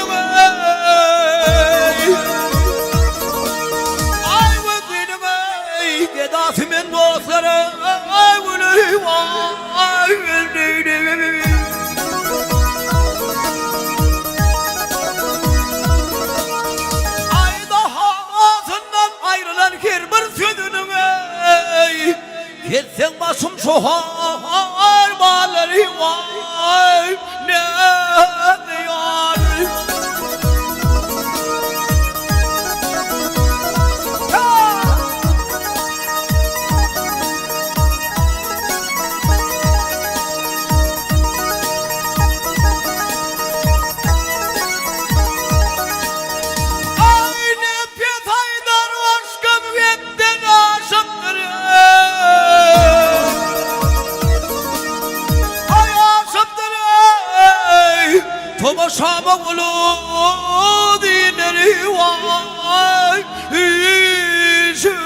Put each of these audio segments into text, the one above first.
vurdum ay vurdum gedasımın dostları ay vurdum ay vurdum ay daha ağzından ayrılan her bir sözünün Gelsen başım soğar bağları var ne diyor Tomaşama ulu dinleri var işidir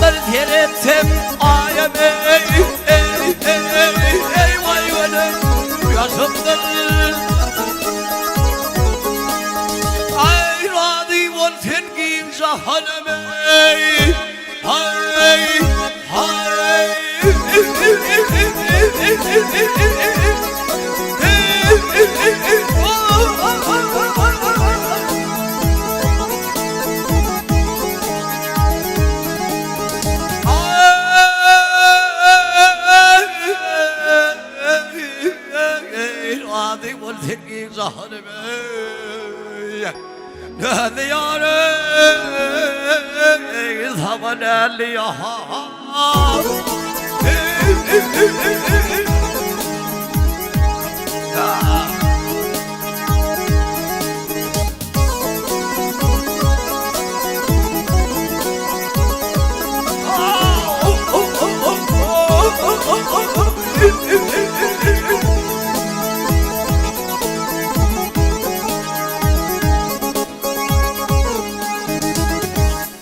Ben teretsem ayem ey vay benim yaşımdır Ay radî ol sen kim şahanem ey Hay Radî ol sen kim şahanem Ne diyar zaman elli ya